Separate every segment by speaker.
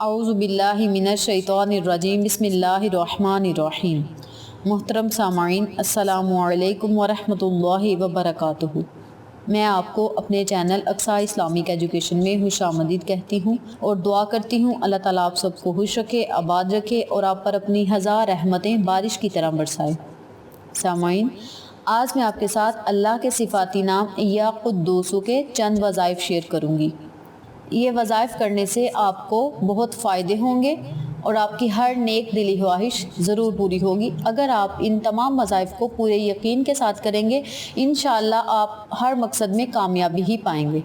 Speaker 1: اعوذ باللہ من الشیطان الرجیم بسم اللہ الرحمن الرحیم۔ محترم سامعین، السلام علیکم ورحمۃ اللہ وبرکاتہ۔ میں آپ کو اپنے چینل اقصیٰ اسلامک ایجوکیشن میں خوش آمدید کہتی ہوں اور دعا کرتی ہوں اللہ تعالیٰ آپ سب کو خوش رکھے، آباد رکھے اور آپ پر اپنی ہزار رحمتیں بارش کی طرح برسائے۔ سامعین، آج میں آپ کے ساتھ اللہ کے صفاتی نام یا قدوس کے چند وظائف شیئر کروں گی۔ یہ وظائف کرنے سے آپ کو بہت فائدے ہوں گے اور آپ کی ہر نیک دلی خواہش ضرور پوری ہوگی۔ اگر آپ ان تمام وظائف کو پورے یقین کے ساتھ کریں گے، انشاءاللہ آپ ہر مقصد میں کامیابی ہی پائیں گے۔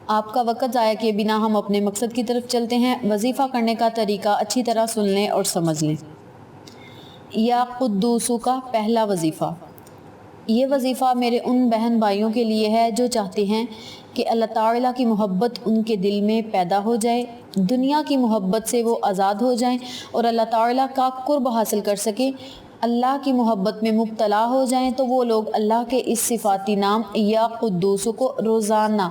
Speaker 1: آپ کا وقت ضائع کیے بنا ہم اپنے مقصد کی طرف چلتے ہیں۔ وظیفہ کرنے کا طریقہ اچھی طرح سن لیں اور سمجھ لیں۔ یا قدوسو کا پہلا وظیفہ۔ یہ وظیفہ میرے ان بہن بھائیوں کے لیے ہے جو چاہتے ہیں کہ اللہ تعالیٰ کی محبت ان کے دل میں پیدا ہو جائے، دنیا کی محبت سے وہ آزاد ہو جائیں اور اللہ تعالیٰ کا قرب حاصل کر سکیں، اللہ کی محبت میں مبتلا ہو جائیں۔ تو وہ لوگ اللہ کے اس صفاتی نام یا قدوس کو روزانہ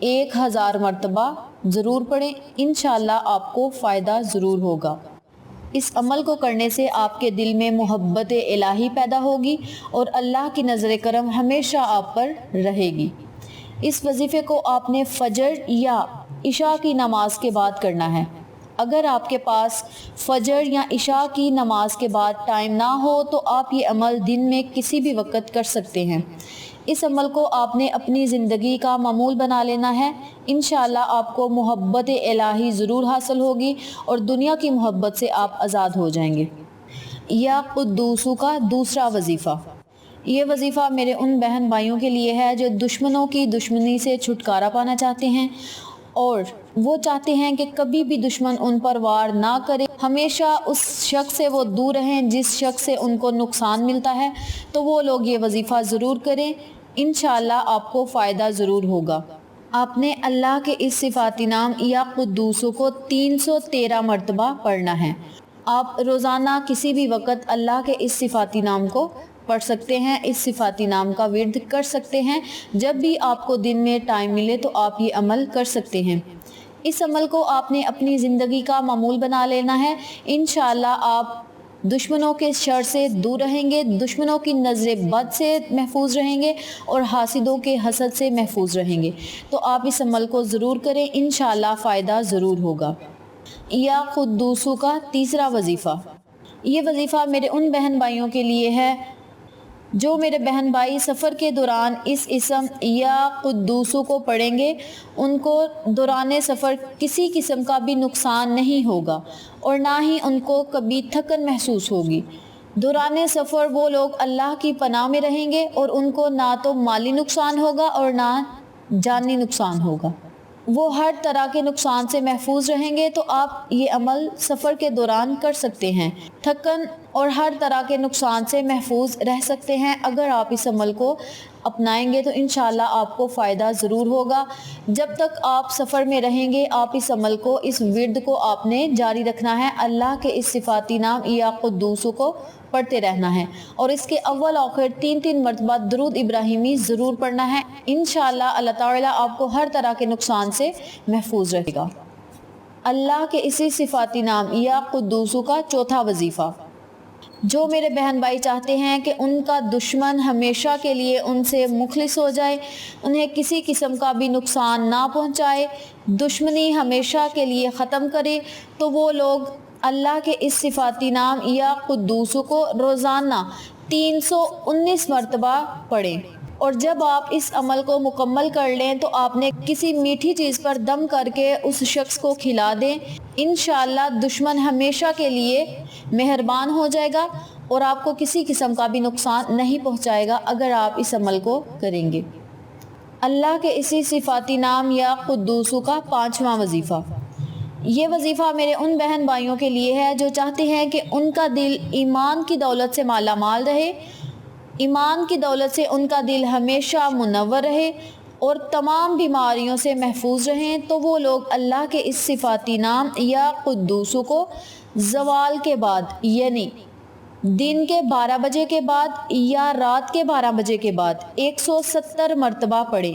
Speaker 1: 1000 مرتبہ ضرور پڑھیں، انشاءاللہ آپ کو فائدہ ضرور ہوگا۔ اس عمل کو کرنے سے آپ کے دل میں محبت الہی پیدا ہوگی اور اللہ کی نظر کرم ہمیشہ آپ پر رہے گی۔ اس وظیفے کو آپ نے فجر یا عشاء کی نماز کے بعد کرنا ہے۔ اگر آپ کے پاس فجر یا عشاء کی نماز کے بعد ٹائم نہ ہو تو آپ یہ عمل دن میں کسی بھی وقت کر سکتے ہیں۔ اس عمل کو آپ نے اپنی زندگی کا معمول بنا لینا ہے، انشاءاللہ آپ کو محبت الہی ضرور حاصل ہوگی اور دنیا کی محبت سے آپ آزاد ہو جائیں گے۔ یا قدوسو کا دوسرا وظیفہ۔ یہ وظیفہ میرے ان بہن بھائیوں کے لیے ہے جو دشمنوں کی دشمنی سے چھٹکارا پانا چاہتے ہیں اور وہ چاہتے ہیں کہ کبھی بھی دشمن ان پر وار نہ کرے، ہمیشہ اس شخص سے وہ دور رہیں جس شخص سے ان کو نقصان ملتا ہے۔ تو وہ لوگ یہ وظیفہ ضرور کریں، انشاءاللہ آپ کو فائدہ ضرور ہوگا۔ آپ نے اللہ کے اس صفاتی نام یا قدوس کو 313 مرتبہ پڑھنا ہے۔ آپ روزانہ کسی بھی وقت اللہ کے اس صفاتی نام کو پڑھ سکتے ہیں، اس صفاتی نام کا ورد کر سکتے ہیں۔ جب بھی آپ کو دن میں ٹائم ملے تو آپ یہ عمل کر سکتے ہیں۔ اس عمل کو آپ نے اپنی زندگی کا معمول بنا لینا ہے، انشاءاللہ آپ دشمنوں کے شر سے دور رہیں گے، دشمنوں کی نظر بد سے محفوظ رہیں گے اور حاسدوں کے حسد سے محفوظ رہیں گے۔ تو آپ اس عمل کو ضرور کریں، انشاءاللہ فائدہ ضرور ہوگا۔ یا قدوسو کا تیسرا وظیفہ۔ یہ وظیفہ میرے ان بہن بھائیوں کے لیے ہے جو میرے بہن بھائی سفر کے دوران اس اسم یا قدوسو کو پڑھیں گے، ان کو دوران سفر کسی قسم کا بھی نقصان نہیں ہوگا اور نہ ہی ان کو کبھی تھکن محسوس ہوگی۔ دوران سفر وہ لوگ اللہ کی پناہ میں رہیں گے اور ان کو نہ تو مالی نقصان ہوگا اور نہ جانی نقصان ہوگا، وہ ہر طرح کے نقصان سے محفوظ رہیں گے۔ تو آپ یہ عمل سفر کے دوران کر سکتے ہیں، تھکن اور ہر طرح کے نقصان سے محفوظ رہ سکتے ہیں۔ اگر آپ اس عمل کو اپنائیں گے تو انشاءاللہ آپ کو فائدہ ضرور ہوگا۔ جب تک آپ سفر میں رہیں گے آپ اس عمل کو، اس ورد کو آپ نے جاری رکھنا ہے، اللہ کے اس صفاتی نام یا قدوس کو پڑھتے رہنا ہے اور اس کے اول آخر 3 مرتبہ درود ابراہیمی ضرور پڑھنا ہے، انشاءاللہ اللہ تعالیٰ آپ کو ہر طرح کے نقصان سے محفوظ رکھے گا۔ اللہ کے اسی صفاتی نام یا قدوس کا چوتھا وظیفہ۔ جو میرے بہن بھائی چاہتے ہیں کہ ان کا دشمن ہمیشہ کے لیے ان سے مخلص ہو جائے، انہیں کسی قسم کا بھی نقصان نہ پہنچائے، دشمنی ہمیشہ کے لیے ختم کرے، تو وہ لوگ اللہ کے اس صفاتی نام یا قدوس کو روزانہ 319 مرتبہ پڑھیں اور جب آپ اس عمل کو مکمل کر لیں تو آپ نے کسی میٹھی چیز پر دم کر کے اس شخص کو کھلا دیں، انشاءاللہ دشمن ہمیشہ کے لیے مہربان ہو جائے گا اور آپ کو کسی قسم کا بھی نقصان نہیں پہنچائے گا اگر آپ اس عمل کو کریں گے۔ اللہ کے اسی صفاتی نام یا قدوس کا پانچواں وظیفہ۔ یہ وظیفہ میرے ان بہن بھائیوں کے لیے ہے جو چاہتے ہیں کہ ان کا دل ایمان کی دولت سے مالا مال رہے، ایمان کی دولت سے ان کا دل ہمیشہ منور رہے اور تمام بیماریوں سے محفوظ رہیں۔ تو وہ لوگ اللہ کے اس صفاتی نام یا قدوس کو زوال کے بعد، یعنی دن کے 12 بجے کے بعد یا رات کے 12 بجے کے بعد 170 مرتبہ پڑھیں۔